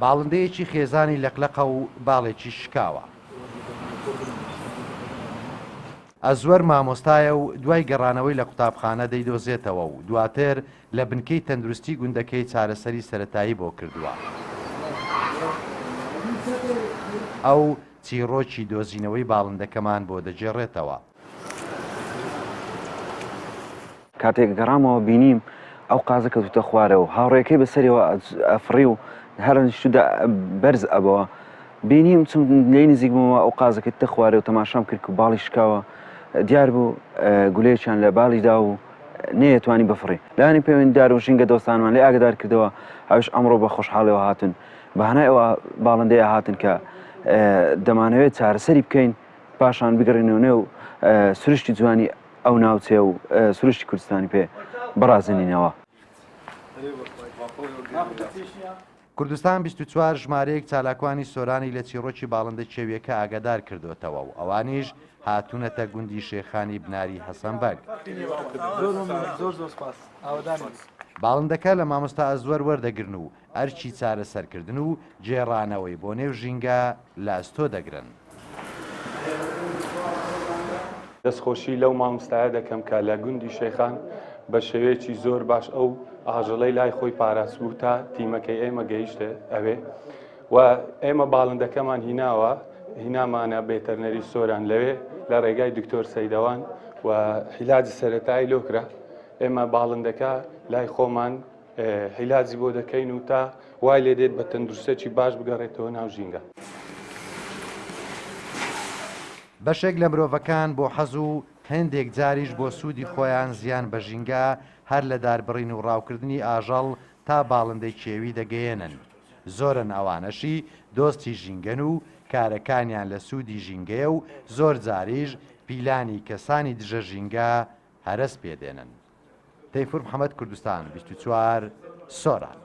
باڵندەیەکی خێزانی لەقلەقە و باڵێکی شکاوە. ئەزوەر مامۆستایە و دوای گەڕانەوەی لە قوتابخانە دەیدۆزێتەوە و دواتر لە بنکەی تەندروستی گوندەکەی چارەسەری سەرەتایی بۆ کردووە. ئەو چیرۆکی دۆزینەوەی باڵندەکەمان بۆ دەجێڕێتەوە. کاتێک گەڕامەوە بینیم ئەو قازە کەوتوتە خوارەوە و هاوڕێکەکەی بەسەریەوە ئەفڕی و هەر شودا بەرز ئەبەوە بینیم چم لێی نزیکمەوە ئەو قازەکەی تە خوارێ و تەماشام کرد و باڵی شکاوە دیار بوو گولەیەکیان لە باڵیدا و نەیەتوانی بفڕی. لانی پەیوەندیدار و ژینگە دۆستانمان لێ ئاگدار کردەوە ئەوش ئەمڕۆ بە خۆشحاڵیەوە هاتن بەهانای ئەوە باڵندەیە هاتن کە دەمانەوێت چارەسەری بکەین پاشان بگەڕێنەوە نێو سروشتی جوانی ئەو ناوچێ و سروشتی کوردستانی پێ بەڕازێنینەوە. کوردستان 24 ژمارەیەک چالاکوانی سۆرانی لە چیرۆکی باڵندە کێویەکە ئاگادار کردوێتەوە و ئەوانیش هاتوونەتە گوندی شێخانی بناری حەسەنبەگ. باڵندەکە لە مامۆستا ئەزوەر وەردەگرن و ئەرچی چارەسەرکردن و جێڕانەوەی بۆ نێو ژینگە لە ئەستۆ دەگرن. دەستخۆشی لەو مامۆستایە دەکەم کە لە گوندی شێخان بە شێوەیەکی زۆر باش ئەو ئاژەڵەی لای خۆی پاراستبوو تا تیمەکەی ئێمە گەیشتە ئەوێ و ئێمە باڵندەکەمان هیناوە هینامانە بێتەرنەری سۆران لەوێ لە ڕێگای دکتۆر سەیدەوان و حیلاجی سەرەتایی لۆکرا ئێمە باڵندەکە لای خۆمان حیلاجی بۆ دەکەین و تا وای لێ دێت بە تەندروستێکی باش بگەڕێتەوە ناو ژینگە. بەشێک لە مرۆڤەکان بۆ حەز و هەندێک جاریش بۆ سوودی خۆیان زیان بە ژینگە هەر لە داربڕین و ڕاوکردنی ئاژەڵ تا باڵندەی کێوی دەگەیەنن. زۆرن ئەوانەشی دۆستی ژینگەن و کارەکانیان لە سوودی ژینگەیە و زۆر جاریش پیلانی کەسانی دژە ژینگە هەرس پێدێنن. تەیفور محەممەد، کوردستان 24 سۆران.